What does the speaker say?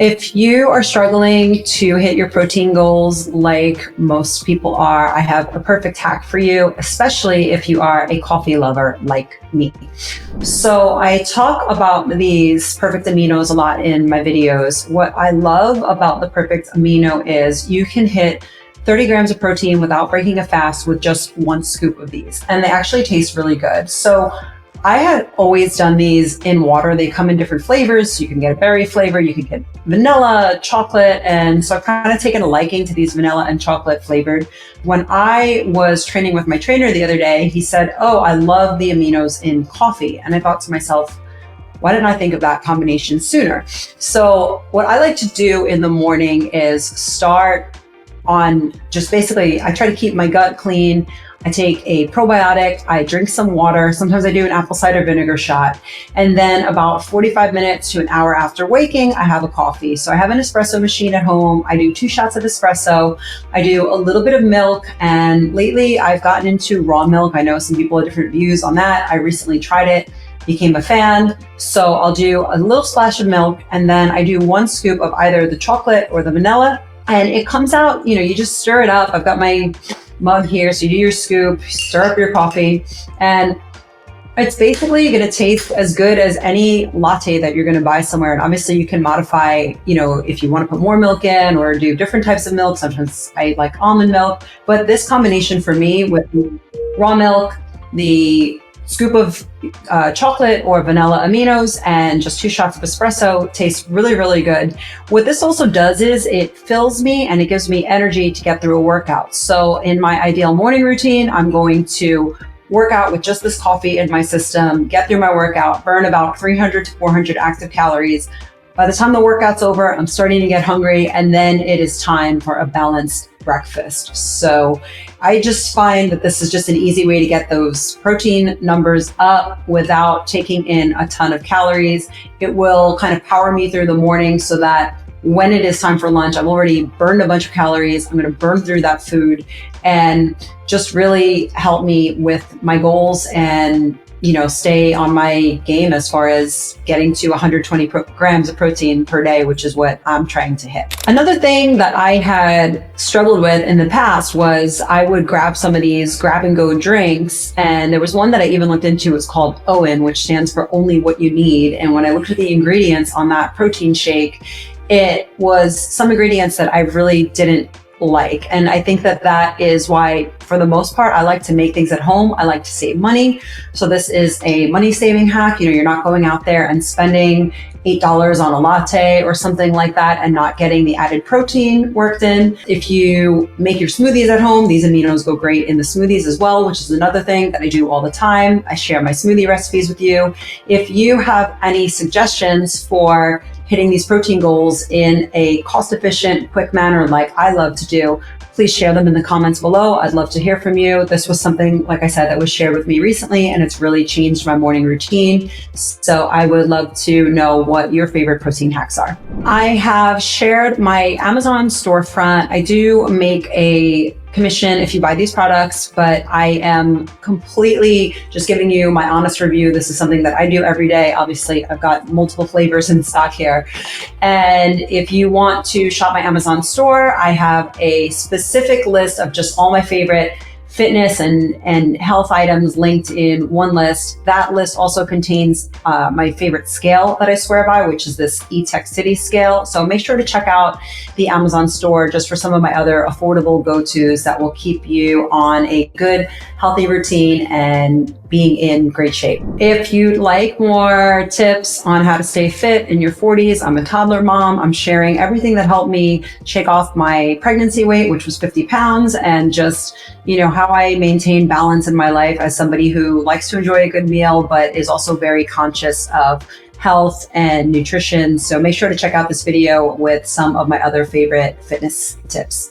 If you are struggling to hit your protein goals like most people are, I have a perfect hack for you, especially if you are a coffee lover like me. So I talk about these perfect aminos a lot in my videos. What I love about the perfect amino is you can hit 30 grams of protein without breaking a fast with just one scoop of these. And they actually taste really good. So I had always done these in water. They come in different flavors. So you can get a berry flavor, you can get vanilla, chocolate. And so I've kind of taken a liking to these vanilla and chocolate flavored. When I was training with my trainer the other day, he said, "Oh, I love the aminos in coffee." And I thought to myself, why didn't I think of that combination sooner? So what I like to do in the morning is start on just basically, I try to keep my gut clean. I take a probiotic, I drink some water. Sometimes I do an apple cider vinegar shot. And then about 45 minutes to an hour after waking, I have a coffee. So I have an espresso machine at home. I do 2 shots of espresso. I do a little bit of milk. And lately I've gotten into raw milk. I know some people have different views on that. I recently tried it, became a fan. So I'll do a little splash of milk. And then I do 1 scoop of either the chocolate or the vanilla. And it comes out, you just stir it up. I've got my mug here. So you do your scoop, stir up your coffee, and it's basically going to taste as good as any latte that you're going to buy somewhere. And obviously you can modify, if you want to put more milk in or do different types of milk. Sometimes I like almond milk, but this combination for me with raw milk, the scoop of chocolate or vanilla aminos, and just 2 shots of espresso tastes really, really good. What this also does is it fills me and it gives me energy to get through a workout. So in my ideal morning routine, I'm going to work out with just this coffee in my system, get through my workout, burn about 300 to 400 active calories. By the time the workout's over, I'm starting to get hungry, and then it is time for a balanced breakfast. So I just find that this is just an easy way to get those protein numbers up without taking in a ton of calories. It will kind of power me through the morning so that when it is time for lunch, I've already burned a bunch of calories. I'm going to burn through that food and just really help me with my goals and stay on my game as far as getting to 120 grams of protein per day, which is what I'm trying to hit. Another thing that I had struggled with in the past was I would grab some of these grab and go drinks. And there was one that I even looked into. It's called OWYN, which stands for Only What You Need. And when I looked at the ingredients on that protein shake, it was some ingredients that I really didn't like. And I think that is why, for the most part, I like to make things at home. I like to save money. So this is a money saving hack. You're not going out there and spending $8 on a latte or something like that and not getting the added protein worked in. If you make your smoothies at home, these aminos go great in the smoothies as well, which is another thing that I do all the time. I share my smoothie recipes with you. If you have any suggestions for hitting these protein goals in a cost-efficient, quick manner like I love to do, please share them in the comments below. I'd love to hear from you. This was something, like I said, that was shared with me recently, and it's really changed my morning routine. So I would love to know what your favorite protein hacks are. I have shared my Amazon storefront. I do make a commission if you buy these products, but I am completely just giving you my honest review. This is something that I do every day. Obviously, I've got multiple flavors in stock here. And if you want to shop my Amazon store, I have a specific list of just all my favorite fitness and health items linked in one list. That list also contains my favorite scale that I swear by, which is this eTech City scale. So make sure to check out the Amazon store just for some of my other affordable go-tos that will keep you on a good, healthy routine and being in great shape. If you'd like more tips on how to stay fit in your 40s, I'm a toddler mom. I'm sharing everything that helped me shake off my pregnancy weight, which was 50 pounds, and just, how I maintain balance in my life as somebody who likes to enjoy a good meal, but is also very conscious of health and nutrition. So make sure to check out this video with some of my other favorite fitness tips.